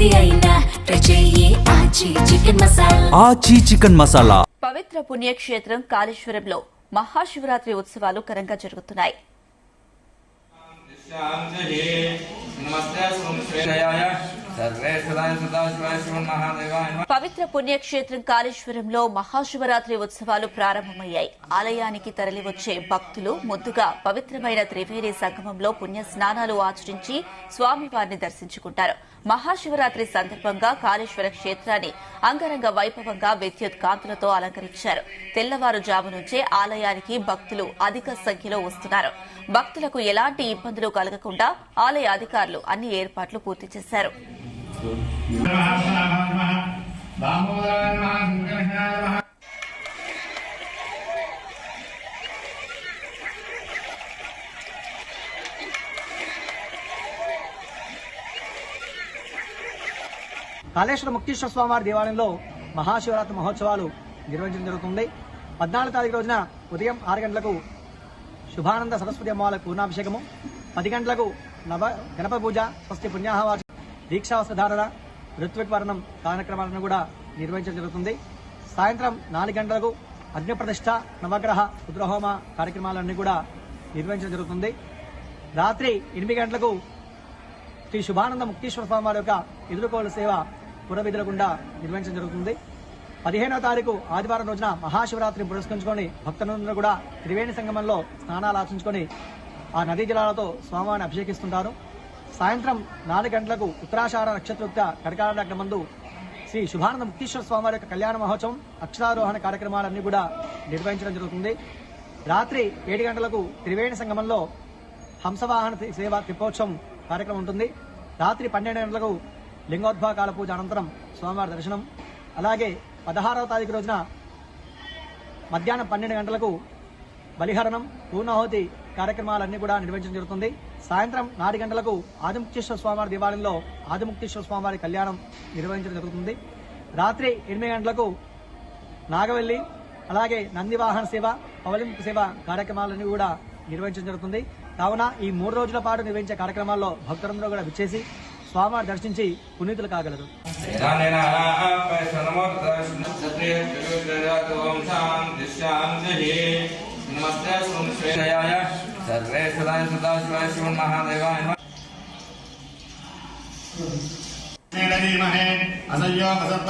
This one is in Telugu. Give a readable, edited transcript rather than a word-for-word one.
ఏది అయినా ట్రై చెయ్యి ఆచి చికెన్ మసాలా. పవిత్ర పుణ్యక్షేత్రం కాళేశ్వరంలో మహాశివరాత్రి ఉత్సవాలు ఘనంగా జరుగుతున్నాయి. పవిత్ర పుణ్యక్షేత్రం కాళేశ్వరంలో మహాశివరాత్రి ఉత్సవాలు ప్రారంభమయ్యాయి. ఆలయానికి తరలివచ్చే భక్తులు ముందుగా పవిత్రమైన త్రివేణి సంగమంలో పుణ్య స్నానాలు ఆచరించి స్వామివారిని దర్శించుకుంటారు. మహాశివరాత్రి సందర్భంగా కాళేశ్వర క్షేత్రాన్ని అంగరంగ వైభవంగా విద్యుత్ కాంతులతో అలంకరించారు. తెల్లవారుజాము నుంచే ఆలయానికి భక్తులు అధిక సంఖ్యలో వస్తున్నారు. భక్తులకు ఎలాంటి ఇబ్బందులు కలగకుండా ఆలయ అధికారులు అన్ని ఏర్పాట్లు పూర్తి చేశారు. కాళేశ్వర ముక్తేశ్వర స్వామివారి దేవాలయంలో మహాశివరాత్రి మహోత్సవాలు నిర్వహించడం జరుగుతుంది. 14వ తారీఖు రోజున ఉదయం 6 గంటలకు శుభానంద సరస్వతి అమ్మవారి పూర్ణాభిషేకము, 10 గంటలకు గణపతి పూజ, స్వస్తి పుణ్యాహవాచ, దీక్షావస్త్రధారణ, ఋత్విక్ వర్ణం కార్యక్రమాలను కూడా నిర్వహించడం జరుగుతుంది. సాయంత్రం 4 గంటలకు అగ్నిప్రతిష్ఠ, నవగ్రహ రుద్రహోమ కార్యక్రమాలన్నీ కూడా నిర్వహించడం జరుగుతుంది. రాత్రి 8 గంటలకు శ్రీ శుభానంద ముక్తేశ్వర స్వామివారి యొక్క ఎదుర్కోల సేవ పురవిధులకుండా నిర్వహించడం జరుగుతుంది. 15వ తారీఖు ఆదివారం రోజున మహాశివరాత్రిని పురస్కరించుకొని భక్తులందరూ కూడా త్రివేణి సంగమంలో స్నానాలు ఆచరించుకొని ఆ నదీ జలాలతో స్వామివారిని అభిషేకిస్తుంటారు. సాయంత్రం 4 గంటలకు ఉత్తరాషాఢ నక్షత్రయుక్త కటకాల మందు శ్రీ శుభానంద ముక్తేశ్వర స్వామివారి యొక్క కళ్యాణ మహోత్సవం, అక్షరారోహణ కార్యక్రమాలన్నీ కూడా నిర్వహించడం జరుగుతుంది. రాత్రి 7 గంటలకు త్రివేణి సంగమంలో హంసవాహన సేవ తెప్పోత్సవం కార్యక్రమం ఉంటుంది. రాత్రి 12 గంటలకు లింగోద్భవ కాల పూజ అనంతరం స్వామివారి దర్శనం. అలాగే 16వ తారీఖు రోజున మధ్యాహ్నం 12 గంటలకు బలిహరణం, పూర్ణాహుతి కార్యక్రమాలన్నీ కూడా నిర్వహించడం జరుగుతుంది. సాయంత్రం 4 గంటలకు ఆదిముక్తేశ్వర స్వామివారి దేవాలయంలో ఆదిముక్తేశ్వర స్వామివారి కళ్యాణం నిర్వహించడం జరుగుతుంది. రాత్రి 8 గంటలకు నాగవెల్లి, అలాగే నందివాహన సేవ, పవలింపు సేవ కార్యక్రమాలన్నీ కూడా నిర్వహించడం జరుగుతుంది. కావున ఈ 3 రోజుల పాటు నిర్వహించే కార్యక్రమాల్లో భక్తులందరూ కూడా విచ్చేసి స్వామివారి దర్శించి పునీతులు కాగలరు. అసయ్యో అసర్ప